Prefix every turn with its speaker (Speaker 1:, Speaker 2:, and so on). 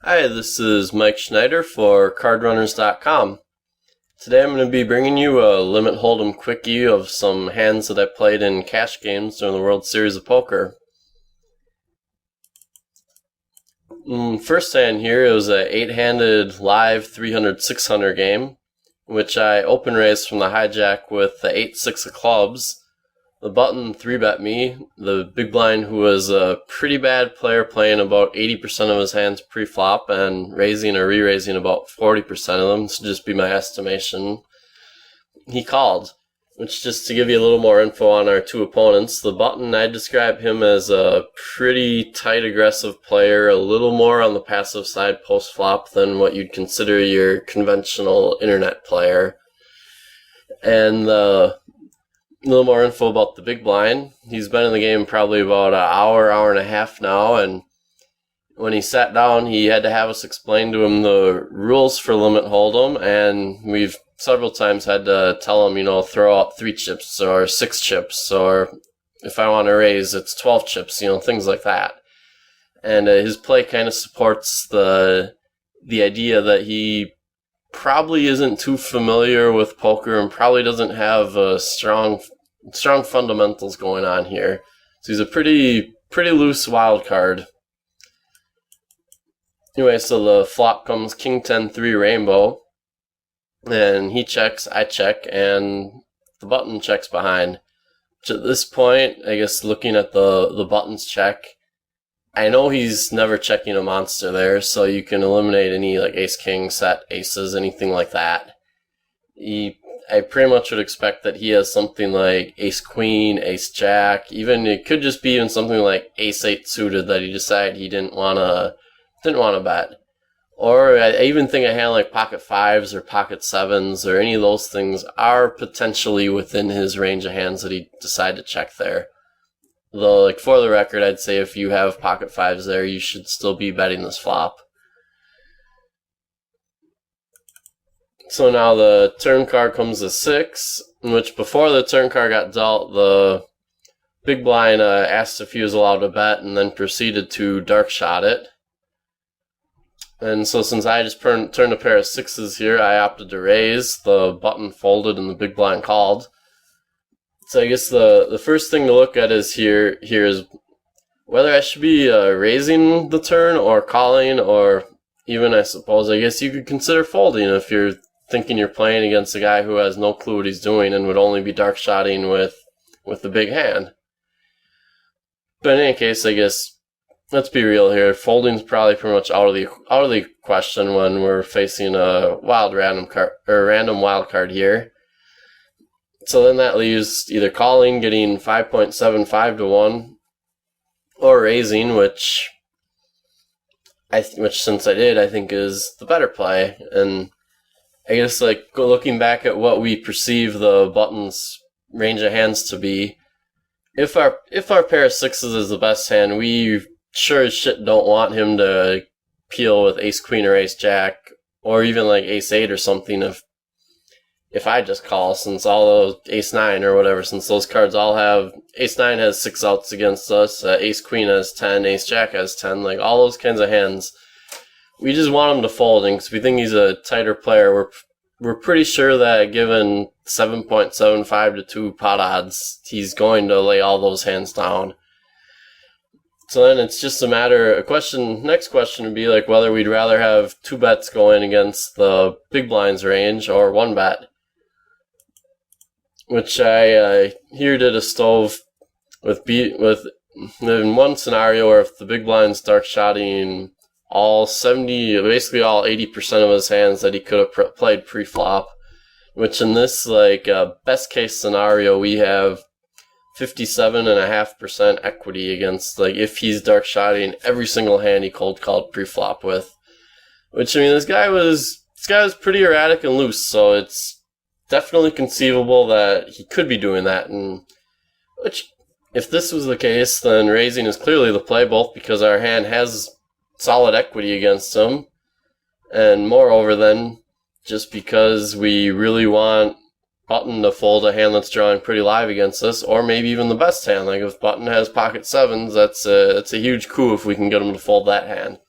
Speaker 1: Hi, this is Mike Schneider for CardRunners.com. Today I'm going to be bringing you a limit hold'em quickie of some hands that I played in cash games during the World Series of Poker. First hand here, it was a 8-handed live 300-600 game, which I open raised from the hijack with the 8-6 of clubs. The button 3-bet me, the big blind, who was a pretty bad player, playing about 80% of his hands pre-flop and raising or re-raising about 40% of them, to just be my estimation. He called, which, just to give you a little more info on our two opponents, the button, I'd describe him as a pretty tight, aggressive player, a little more on the passive side post-flop than what you'd consider your conventional internet player. And a little more info about the big blind. He's been in the game probably about an hour and a half now, and when he sat down, he had to have us explain to him the rules for limit hold'em, and we've several times had to tell him, throw out 3 chips or 6 chips, or if I want to raise, it's 12 chips, things like that. And his play kind of supports the idea that he probably isn't too familiar with poker and probably doesn't have a strong fundamentals going on here. So he's a pretty loose wild card. Anyway, so the flop comes King 10-3 rainbow, and he checks, I check, and the button checks behind. Which at this point, I guess looking at the button's check, I know he's never checking a monster there, so you can eliminate any like ace king, set, aces, anything like that. I pretty much would expect that he has something like ace queen, ace jack, even it could just be even something like ace 8 suited that he decided he didn't wanna bet. Or I even think a hand like pocket 5s or pocket 7s or any of those things are potentially within his range of hands that he decided to check there. Though, like, for the record, I'd say if you have pocket 5s there, you should still be betting this flop. So now the turn card comes a 6, in which before the turn card got dealt, the big blind asked if he was allowed to bet and then proceeded to dark shot it. And so since I just turned a pair of 6s here, I opted to raise. The button folded and the big blind called. So I guess the first thing to look at here is whether I should be raising the turn or calling, or even, I guess you could consider folding if you're thinking you're playing against a guy who has no clue what he's doing and would only be dark shotting with the big hand. But in any case, I guess let's be real here. Folding's probably pretty much out of the question when we're facing a random wild card here. So then that leaves either calling, getting 5.75 to 1, or raising, which since I did, I think is the better play. And I guess, like, looking back at what we perceive the button's range of hands to be, if our pair of 6s is the best hand, we sure as shit don't want him to peel with ace queen or ace jack, or even like ace 8 or something if I just call, since all those ace 9 or whatever, since those cards all have, ace 9 has 6 outs against us, ace queen has 10, ace jack has 10, like all those kinds of hands. We just want him to fold, and because we think he's a tighter player, we're pretty sure that given 7.75 to 2 pot odds, he's going to lay all those hands down. So then it's just a matter, next question would be like whether we'd rather have 2 bets going against the big blind's range or 1 bet. Which I here did a stove in one scenario where if the big blind's dark shotting basically all 80% of his hands that he could have played pre-flop, which in this best case scenario we have 57.5% equity against, like, if he's dark shotting every single hand he cold called pre-flop with. Which, I mean, this guy was pretty erratic and loose, so it's definitely conceivable that he could be doing that. And which, if this was the case, then raising is clearly the play, both because our hand has solid equity against him, and moreover then, just because we really want Button to fold a hand that's drawing pretty live against us, or maybe even the best hand. Like if Button has pocket 7s, that's a huge coup if we can get him to fold that hand.